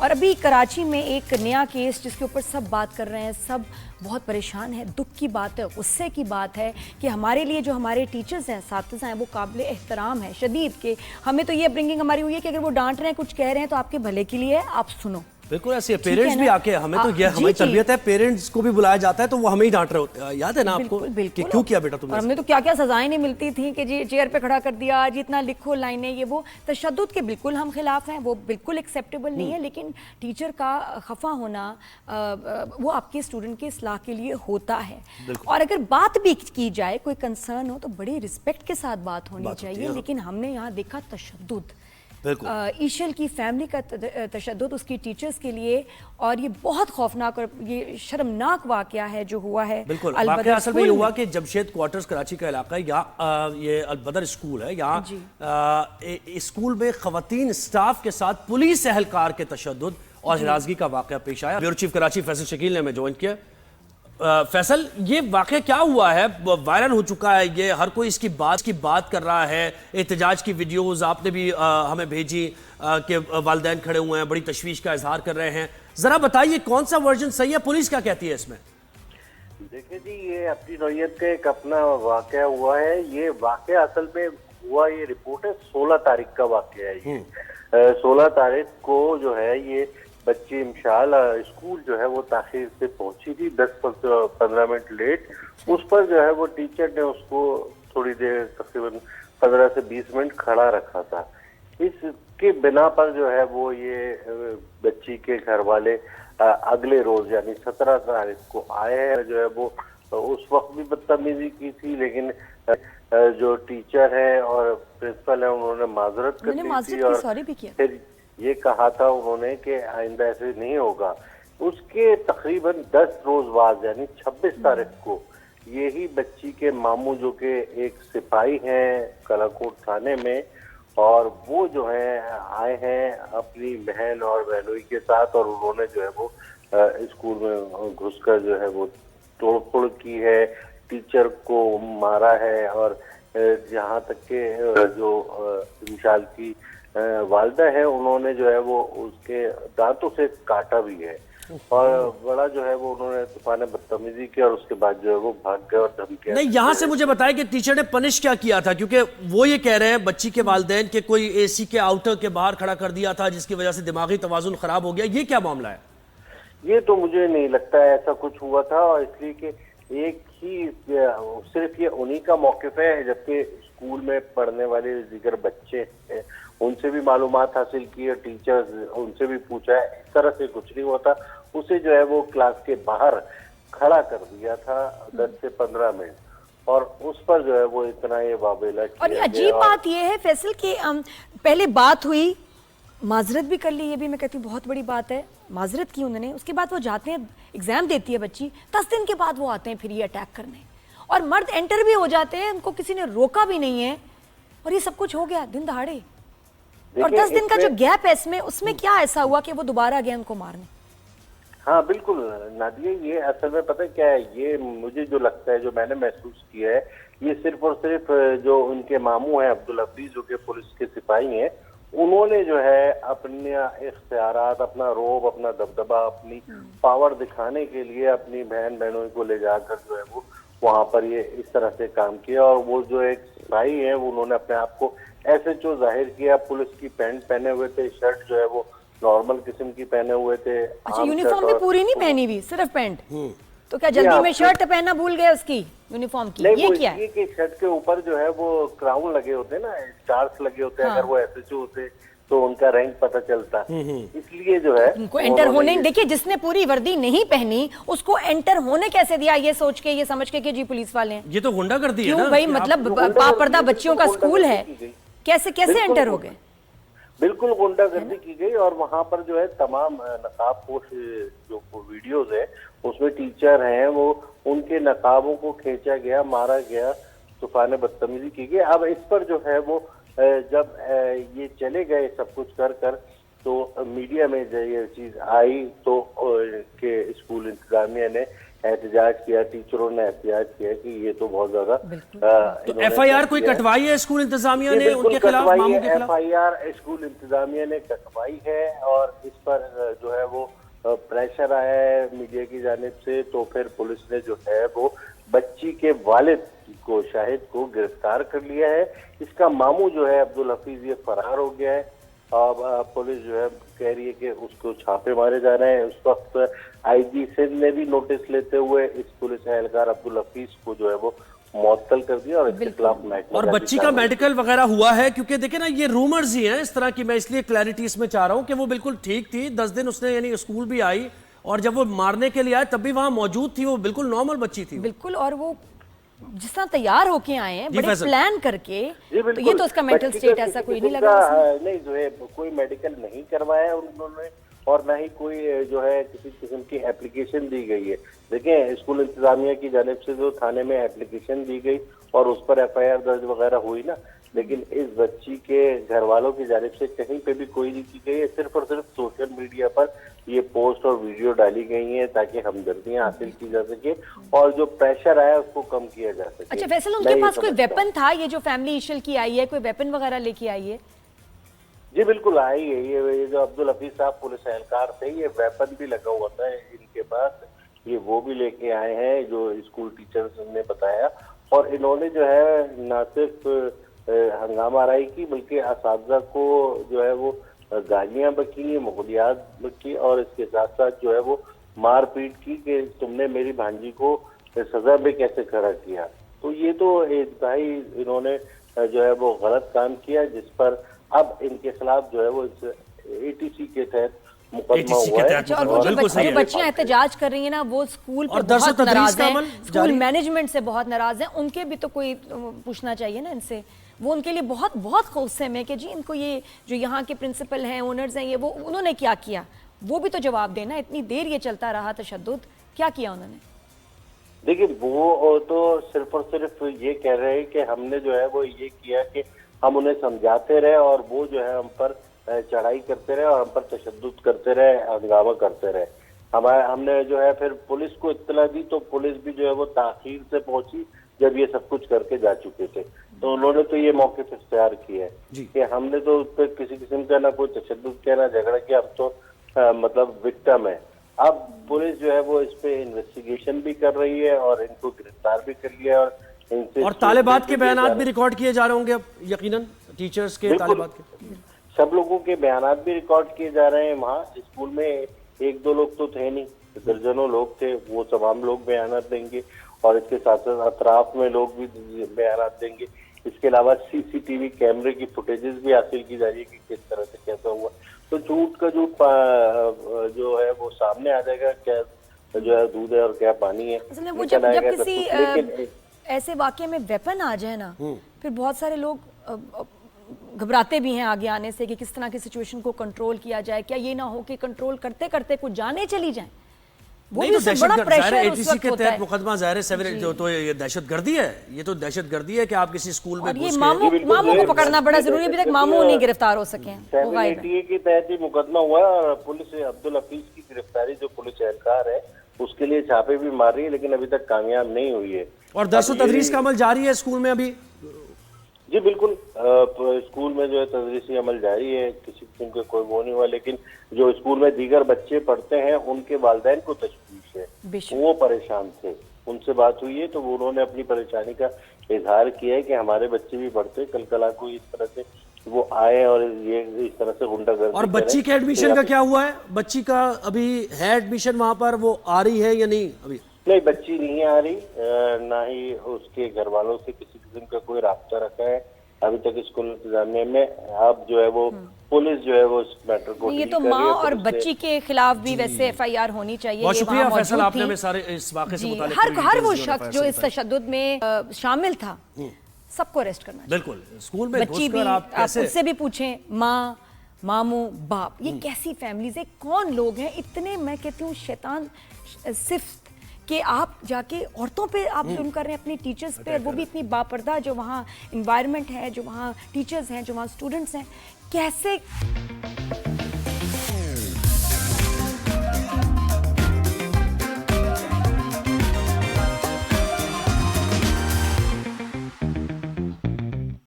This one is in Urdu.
اور ابھی کراچی میں ایک نیا کیس جس کے اوپر سب بات کر رہے ہیں، سب بہت پریشان ہیں، دکھ کی بات ہے، غصے کی بات ہے کہ ہمارے لیے جو ہمارے ٹیچرز ہیں، اساتذہ ہیں، وہ قابل احترام ہیں شدید، کہ ہمیں تو یہ اپبرنگنگ ہماری ہوئی ہے کہ اگر وہ ڈانٹ رہے ہیں، کچھ کہہ رہے ہیں تو آپ کے بھلے کے لیے ہے، آپ سنو۔ بالکل ایسے پیرنٹس بھی آکے ہمیں تو یہ ہماری تربیت ہے، پیرنٹس کو بھی بلایا جاتا ہے تو وہ ہمیں ہی ڈانٹ رہے ہوتے ہیں، یاد ہے نا آپ کو کہ کیوں کیا بیٹا تم نے؟ اور ہم نے تو کیا کیا سزائیں نہیں ملتی تھیں کہ جی چیئر پہ کھڑا کر دیا، جتنا لکھو لائنیں، یہ وہ تشدد کے بالکل ہم خلاف ہیں، وہ بالکل ایکسیپٹیبل نہیں ہے، لیکن ٹیچر کا خفا ہونا وہ آپ کے اسٹوڈنٹ کے اصلاح کے لیے ہوتا ہے۔ اور اگر بات بھی کی جائے، کوئی کنسرن ہو تو بڑی رسپیکٹ کے ساتھ بات ہونی چاہیے، لیکن ہم نے یہاں دیکھا تشدد، ایشل کی فیملی کا تشدد اس کی ٹیچرز کے لیے، اور یہ بہت خوفناک اور یہ شرمناک واقعہ ہے جو ہوا ہے۔ بالکل واقعہ اصل میں یہ ہوا کہ جمشید کوارٹرز کراچی کا علاقہ ہے، یہاں یہ البدر اسکول ہے، یہاں اسکول میں خواتین سٹاف کے ساتھ پولیس اہلکار کے تشدد اور ہراسگی کا واقعہ پیش آیا۔ بیورو چیف کراچی فیصل شکیل نے ہمیں جوائن کیا۔ فیصل، یہ واقعہ کیا ہوا ہے؟ وائرل ہو چکا ہے، یہ ہر کوئی اس کی بات کر رہا ہے، احتجاج کی ویڈیوز آپ نے بھی ہمیں بھیجی کہ والدین کھڑے ہوئے ہیں، بڑی تشویش کا اظہار کر رہے ہیں، ذرا بتائیے کون سا ورژن صحیح ہے، پولیس کیا کہتی ہے اس میں؟ دیکھیں جی، یہ اپنی نوعیت کا ایک اپنا واقعہ ہوا ہے۔ یہ واقعہ اصل میں ہوا، یہ رپورٹ ہے 16 تاریخ کا واقعہ ہے۔ یہ 16 تاریخ کو جو ہے یہ بچی امشال اسکول جو ہے وہ تاخیر سے پہنچی تھی، 10-15 منٹ لیٹ۔ اس پر جو ہے وہ ٹیچر نے اس کو تھوڑی دیر تقریباً 15 سے 20 منٹ کھڑا رکھا تھا۔ اس کے بنا پر جو ہے وہ یہ بچی کے گھر والے اگلے روز یعنی 17 تاریخ کو آئے ہیں، جو ہے وہ اس وقت بھی بدتمیزی کی تھی، لیکن جو ٹیچر ہیں اور پرنسپل ہیں انہوں نے معذرت کر دی تھی، اور پھر یہ کہا تھا انہوں نے کہ آئندہ ایسے نہیں ہوگا۔ اس کے تقریباً 10 روز بعد یعنی 26 تاریخ کو یہی بچی کے ماموں جو کہ ایک سپاہی ہیں کلاکوٹ تھانے میں، اور وہ جو ہیں آئے ہیں اپنی بہن اور بہنوئی کے ساتھ، اور انہوں نے جو ہے وہ اسکول میں گھس کر جو ہے وہ توڑ پھوڑ کی ہے، ٹیچر کو مارا ہے، اور جہاں تک کہ جو امشال کی والدہ ہے انہوں نے جو ہے وہ اس کے دانتوں سے کاٹا بھی ہے، اور بڑا جو ہے وہ انہوں نے طوفان بدتمیزی کیا، اور اس کے بعد جو ہے وہ بھاگ گئے اور دھمکیاں۔ نہیں، یہاں سے مجھے بتائیں کہ ٹیچر نے پنش کیا تھا، کیونکہ وہ یہ کہہ رہے ہیں بچی کے والدین کہ کوئی اے سی کے آؤٹر کے باہر کھڑا کر دیا تھا جس کی وجہ سے دماغی توازن خراب ہو گیا، یہ کیا معاملہ ہے؟ یہ تو مجھے نہیں لگتا ہے ایسا کچھ ہوا تھا، اور اس لیے کہ ایک ہی صرف یہ انہی کا موقف ہے، جبکہ اسکول میں پڑھنے والے دیگر بچے ہیں ان سے بھی معلومات حاصل کی، اور ٹیچرز ان سے بھی پوچھا ہے، اس طرح سے کچھ نہیں ہوتا۔ اسے جو ہے وہ کلاس کے باہر کھڑا کر دیا تھا 10 سے 15 منٹ، اور اس پر جو ہے وہ اتنا یہ واویلا کیا اور عجیب بات یہ ہے فیصل کہ پہلے بات ہوئی، معذرت بھی کر لی، یہ بھی میں کہتی ہوں بہت بڑی بات ہے، معذرت کی انہوں نے، اس کے بعد وہ جاتے ہیں ایگزام دیتی ہے بچی، 10 دن کے بعد وہ آتے ہیں پھر یہ اٹیک کرنے، اور مرد انٹر بھی ہو جاتے ہیں، ان کو کسی نے روکا بھی نہیں ہے، اور یہ سب کچھ ہو گیا دن دہاڑے، اور 10 دن کا جو گیپ ہے اس میں کیا ایسا ہوا کہ وہ دوبارہ گئے ان کو مارنے؟ ہاں بالکل نادیہ، یہ اصل میں پتہ کیا ہے، یہ مجھے جو لگتا ہے، جو میں نے محسوس کیا ہے، یہ صرف اور صرف جو ان کے ماموں ہیں عبدالحفیظ جو کہ پولیس کے سپاہی ہیں، انہوں نے جو ہے اپنے اختیارات، اپنا روب، اپنا دبدبہ، اپنی پاور دکھانے کے لیے اپنی بہنوں کو لے جا کر جو ہے وہ وہاں پر یہ اس طرح سے کام کیا، اور وہ جو ایک سپاہی ہیں انہوں نے اپنے آپ کو ایسے جو ظاہر کیا، پولیس کی پینٹ پہنے ہوئے تھے، شرٹ جو ہے وہ نارمل قسم کی پہنے ہوئے تھے۔ اچھا، یونیفارم بھی پوری نہیں پہنی ہوئی، صرف پینٹ؟ تو کیا جلدی میں شرٹ پہننا بھول گئے اس کی یونیفارم کی؟ یہ کیا ہے؟ کہ شرٹ کے اوپر جو ہے وہ کراؤن لگے ہوتے ہیں نا، اسٹارز لگے ہوتے ہیں، اگر وہ ایس ایچ او ہوتے تو ان کا رینک پتہ چلتا، اس لیے جو ہے ان کو انٹر ہونے، دیکھیے جس نے پوری وردی نہیں پہنی اس کو انٹر ہونے کیسے دیا، یہ سوچ کے، یہ سمجھ کے کہ جی پولیس والے ہیں؟ یہ تو غنڈہ گردی ہے نا، کیوں بھائی، مطلب پردہ بچیوں کا اسکول ہے، کیسے انٹر ہو گئے؟ بالکل غنڈہ گردی کی گئی، اور وہاں پر جو ہے تمام نقاب پوش جو ویڈیوز ہے اس میں ٹیچر ہیں وہ ان کے نقابوں کو کھینچا گیا، مارا گیا، طوفان بدتمیزی کی گئی۔ اب اس پر جو ہے وہ جب یہ چلے گئے سب کچھ کر تو میڈیا میں یہ چیز آئی تو کہ اسکول انتظامیہ نے احتجاج کیا, ٹیچروں نے احتجاج کیا کہ یہ تو بہت زیادہ تو ایف آئی آر کوئی کٹوائی ہے اسکول انتظامیہ نے ان کے خلاف, ماموں کے خلاف؟ ایف آئی آر اسکول انتظامیہ نے کٹوائی ہے اور اس پر جو ہے وہ پریشر آیا ہے میڈیا کی جانب سے, تو پھر پولیس نے جو ہے وہ بچی کے والد کو, شاہد کو گرفتار کر لیا ہے. اس کا ماموں جو ہے عبدالحفیظ یہ فرار ہو گیا ہے. اب پولیس جو ہے کہہ رہی ہے کہ اس کو چھاپے مارے جا رہے ہیں. اس وقت آئی جی سندھ نے بھی نوٹس لیتے ہوئے اس پولیس اہلکار عبدالحفیظ کو جو ہے وہ معطل کر دیا اور اس کے خلاف محکمہ اور بچی کا میڈیکل وغیرہ ہوا ہے؟ کیونکہ دیکھیں نا یہ رومرز ہی ہیں اس طرح کی, میں اس لیے کلیئرٹی اس میں چاہ رہا ہوں کہ وہ بالکل ٹھیک تھی, 10 دن اس نے یعنی اسکول بھی آئی اور جب وہ مارنے کے لیے آئے تب بھی وہاں موجود تھی, وہ بالکل نارمل بچی تھی بالکل. اور وہ جس طرح تیار ہو کے آئے ہیں بڑے پلان کر کے, تو یہ تو اس کا مینٹل سٹیٹ ایسا کوئی نہیں لگا نہیں, جو ہے کوئی میڈیکل نہیں کروایا انہوں نے اور نہ ہی کوئی جو ہے کسی قسم کی اپلیکیشن دی گئی ہے. دیکھیں اسکول انتظامیہ کی جانب سے جو تھانے میں اپلیکیشن دی گئی اور اس پر ایف آئی آر درج وغیرہ ہوئی نا, لیکن اس بچی کے گھر والوں کی جانب سے کہیں پہ بھی کوئی نہیں کی گئی ہے. صرف اور صرف سوشل میڈیا پر یہ پوسٹ اور ویڈیو ڈالی گئی ہیں تاکہ ہمدردیاں حاصل کی جا سکے اور جو پریشر آیا اس کو کم کیا جا سکے. اچھا فیصل, ان کے پاس کوئی ویپن تھا؟ یہ جو فیملی ایشل کی آئی ہے کوئی ویپن وغیرہ لے کے آئی ہے؟ جی بالکل آئی ہے. یہ جو عبدالحفیظ صاحب پولیس اہلکار تھے, یہ ویپن بھی لگا ہوا تھا ان کے پاس, یہ وہ بھی لے کے آئے ہیں جو اسکول ٹیچرز نے بتایا. اور انہوں نے جو ہے نہ صرف ہنگامہ آرائی کی بلکہ اساتذہ کو جو ہے وہ گالیاں بکی, مغلیات بکی اور اس کے ساتھ ساتھ جو ہے وہ مار پیٹ کی کہ تم نے میری بھانجی کو سزا میں کیسے کھڑا کیا. تو یہ تو انتہائی انہوں نے جو ہے وہ غلط کام کیا, جس پر اب ان کے خلاف جو ہے وہ اے ٹی سی کے تحت مقدمہ ہوا ہے. اور وہ جو بچیاں احتجاج کر رہی ہیں نا, وہ اسکول پہ بہت ناراض ہیں, اسکول مینجمنٹ سے بہت ناراض ہیں. ان کے بھی تو کوئی پوچھنا چاہیے نا ان سے, وہ ان کے لیے بہت بہت غصے میں کہ جی ان کو یہ جو یہاں کے پرنسپل ہیں, اونرز ہیں, یہ وہ انہوں نے کیا کیا, وہ بھی تو جواب دینا. اتنی دیر یہ چلتا رہا تشدد, کیا کیا انہوں نے؟ دیکھیں وہ تو صرف اور صرف یہ کہہ رہے ہیں کہ ہم نے جو ہے وہ یہ کیا کہ ہم انہیں سمجھاتے رہے اور وہ جو ہے ہم پر چڑھائی کرتے رہے اور ہم پر تشدد کرتے رہے, ہنگامہ کرتے رہے. ہم نے جو ہے پھر پولیس کو اطلاع دی تو پولیس بھی جو ہے وہ تاخیر سے پہنچی جب یہ سب کچھ کر کے جا چکے تھے. تو انہوں نے تو یہ موقف اختیار کیا ہے کہ ہم نے تو اس پہ کسی قسم کا نہ کوئی تشدد کیا نہ جھگڑا کیا, ہم تو مطلب وکٹم ہے. اب پولیس جو ہے وہ اس پہ انویسٹیگیشن بھی کر رہی ہے اور ان کو گرفتار بھی کر لیا ہے اور ان سے طالبات کے بیانات بھی ریکارڈ کیے جا رہے ہوں گے اب یقیناً, ٹیچرز کے, طالبات کے سب لوگوں کے بیانات بھی ریکارڈ کیے جا رہے ہیں. وہاں اسکول میں 1-2 لوگ تو تھے نہیں, درجنوں لوگ تھے, وہ تمام لوگ بیانات دیں گے اور اس کے ساتھ ساتھ اطراف میں لوگ بھی بیانات دیں گے. اس کے علاوہ سی سی ٹی وی کیمرے کی فوٹیجز بھی حاصل کی جا رہی ہے کہ کس طرح سے کیسا ہوا. تو جھوٹ کا جھوٹ جو ہے وہ سامنے آ جائے گا, کیا جو ہے دودھ ہے اور کیا پانی ہے. وہ جب کسی ایسے واقعے میں ویپن آ جائے نا, پھر بہت سارے لوگ گھبراتے بھی ہیں آگے آنے سے کہ کس طرح کی سچویشن کو کنٹرول کیا جائے. کیا یہ نہ ہو کہ کنٹرول کرتے کرتے کچھ جانے چلی جائیں؟ نہیں تو دہشت گردی اے ٹی سی کے تحت مقدمہ ظاہر ہے, تو یہ دہشت گردی ہے, یہ تو دہشت گردی ہے کہ آپ کسی اسکول میں گھس کے. ماموں کو پکڑنا بڑا ضروری ہے, ابھی تک ماموں نہیں گرفتار ہو سکے ہیں. 780 کے تحت ہی مقدمہ ہوا ہے اور پولیس عبدالحفیظ کی گرفتاری جو پولیس اہلکار ہے اس کے لیے چھاپے بھی مار رہی ہے, لیکن ابھی تک کامیاب نہیں ہوئی ہے. اور درس و تدریس کا عمل جاری ہے اسکول میں ابھی؟ جی بالکل, اسکول میں جو ہے تدریسی عمل جاری ہے, کسی قسم کا کوئی وہ نہیں ہوا. لیکن جو اسکول میں دیگر بچے پڑھتے ہیں ان کے والدین کو تشویش ہے, وہ پریشان تھے. ان سے بات ہوئی ہے تو انہوں نے اپنی پریشانی کا اظہار کیا ہے کہ ہمارے بچے بھی پڑھتے, کل کلا کو اس طرح سے وہ آئے اور یہ اس طرح سے غنڈہ گردی. اور بچی کے ایڈمیشن کا کیا ہوا ہے؟ بچی کا ابھی ہے ایڈمیشن وہاں پر, وہ آ رہی ہے یا نہیں؟ ابھی نہیں, بچی نہیں آ رہی, نہ ہی اس کے گھر والوں سے کسی قسم کا کوئی رابطہ رکھا ہے ابھی تک اسکول انتظامیہ میں. اب جو ہے وہ پولیس جو ہے وہ اس میٹر کو یہ تو ماں اور بچی کے خلاف بھی ویسے ایف آئی آر ہونی چاہیے. بہت شکریہ فیصل, آپ نے ہمیں سارے اس واقعے سے متعلق ہر وہ شخص جو اس تشدد میں شامل تھا سب کو اریسٹ کرنا چاہیے. بالکل, اسکول میں بچی بھی, آپ اس سے بھی پوچھیں, ماں, ماموں, باپ, یہ کیسی فیملیز ہیں, کون لوگ ہیں اتنے, میں کہتی ہوں شیطان صفت, کہ آپ جا کے عورتوں پہ آپ ظلم کر رہے ہیں, اپنی ٹیچرز پہ, وہ بھی اتنی باپردہ, جو وہاں انوائرمنٹ ہے, جو وہاں ٹیچرز ہیں, جو وہاں اسٹوڈنٹس ہیں. کیسے